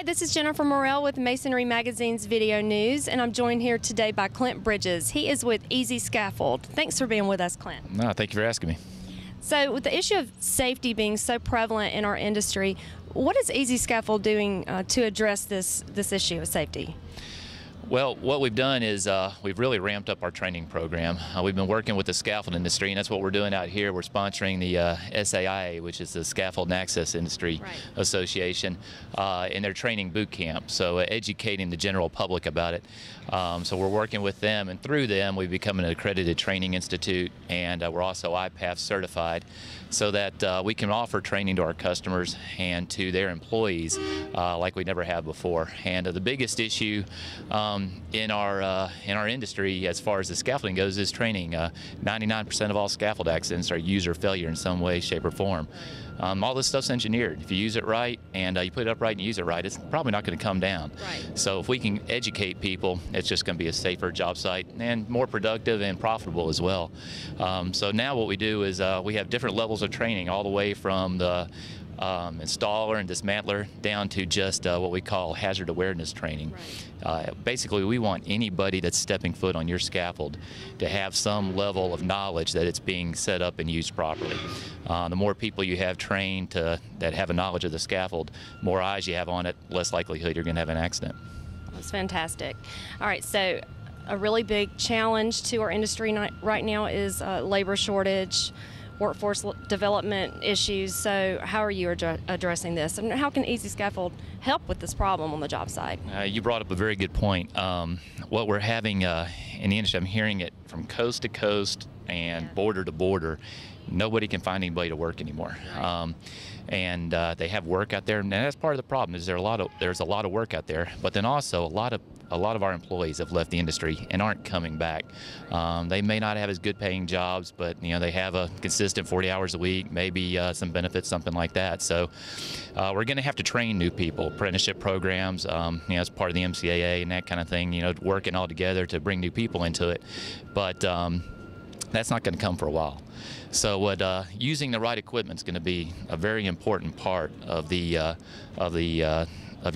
this is Jennifer Morrell with Masonry Magazine's Video News, and I'm joined here today by Clint Bridges. He is with Easy Scaffold. Thanks for being with us, Clint. No, thank you for asking me. So, with the issue of safety being so prevalent in our industry, what is Easy Scaffold doing to address this issue of safety? Well, what we've done is we've really ramped up our training program. We've been working with the scaffold industry, and that's what we're doing out here. We're sponsoring the SAIA, which is the Scaffold and Access Industry Association, in their training boot camp, so educating the general public about it. So we're working with them, and through them we've become an accredited training institute, and we're also IPAF certified, so that we can offer training to our customers and to their employees like we never have before. And the biggest issue in our industry, as far as the scaffolding goes, is training. 99% of all scaffold accidents are user failure in some way, shape, or form. All this stuff's engineered. If you use it right and you put it up right and use it right, it's probably not going to come down. Right. So if we can educate people, it's just going to be a safer job site and more productive and profitable as well. So now what we do is we have different levels of training, all the way from the installer and dismantler down to just what we call hazard awareness training. Right. Basically, we want anybody that's stepping foot on your scaffold to have some level of knowledge that it's being set up and used properly. The more people you have trained that have a knowledge of the scaffold, more eyes you have on it, less likelihood you're going to have an accident. That's fantastic. All right, so a really big challenge to our industry right now is labor shortage, workforce development issues. So how are you addressing this, and how can Easy Scaffold help with this problem on the job site? You brought up a very good point. What we're having in the industry, I'm hearing it from coast to coast and border to border. Nobody can find anybody to work anymore. Right. And they have work out there, and that's part of the problem. Is there's a lot of work out there, but then also a lot of our employees have left the industry and aren't coming back. They may not have as good paying jobs, but they have a consistent 40 hours a week, maybe some benefits, something like that. So we're going to have to train new people, apprenticeship programs, as part of the MCAA and that kind of thing, working all together to bring new people into it. But that's not going to come for a while. So using the right equipment is going to be a very important part of your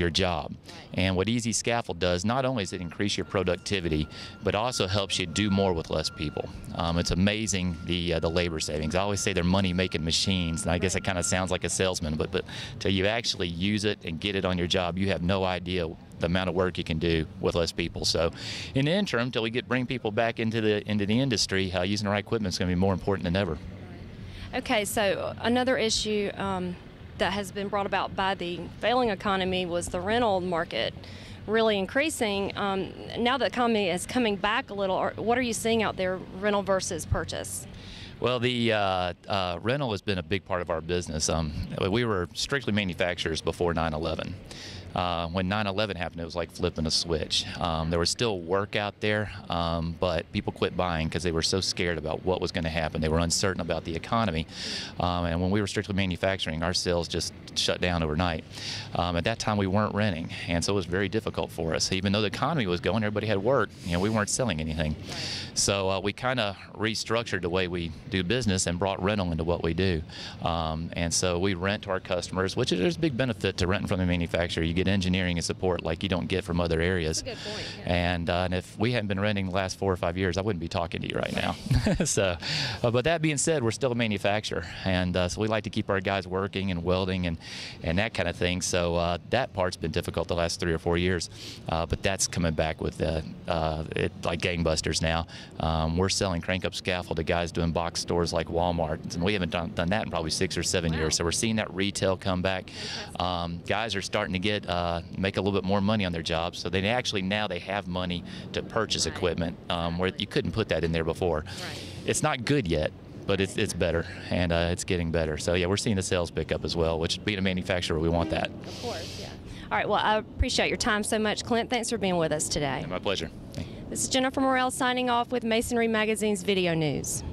job. And what Easy Scaffold does, not only does it increase your productivity, but also helps you do more with less people. It's amazing the labor savings. I always say they're money-making machines, and I guess it kind of sounds like a salesman, but till you actually use it and get it on your job, you have no idea the amount of work you can do with less people. So in the interim, until we bring people back into the industry, using the right equipment is going to be more important than ever. Okay, so another issue that has been brought about by the failing economy was the rental market really increasing. Now the economy is coming back a little. What are you seeing out there, rental versus purchase? Well, the rental has been a big part of our business. We were strictly manufacturers before 9/11. When 9/11 happened, it was like flipping a switch. There was still work out there, but people quit buying because they were so scared about what was going to happen. They were uncertain about the economy. And when we were strictly manufacturing, our sales just shut down overnight. At that time, we weren't renting, and so it was very difficult for us. Even though the economy was going, everybody had work, we weren't selling anything. So we kind of restructured the way we do business and brought rental into what we do. And so we rent to our customers, which there's a big benefit to renting from the manufacturer. You get engineering and support like you don't get from other areas. That's a good point. Yeah. And if we hadn't been renting the last 4 or 5 years, I wouldn't be talking to you right now. So, but that being said, we're still a manufacturer, and so we like to keep our guys working and welding and that kind of thing. So that part's been difficult the last 3 or 4 years, but that's coming back with it like gangbusters now. We're selling crank-up scaffold to guys doing box stores like Walmart, and we haven't done that in probably 6 or 7 years. So we're seeing that retail come back. Guys are starting to make a little bit more money on their jobs, so they actually now they have money to purchase equipment where you couldn't put that in there before. It's not good yet, but it's better, and it's getting better. So yeah, we're seeing the sales pick up as well, which being a manufacturer, we want that. Of course, yeah. All right, well, I appreciate your time so much, Clint. Thanks for being with us today. My pleasure. This is Jennifer Morrell signing off with Masonry Magazine's Video News.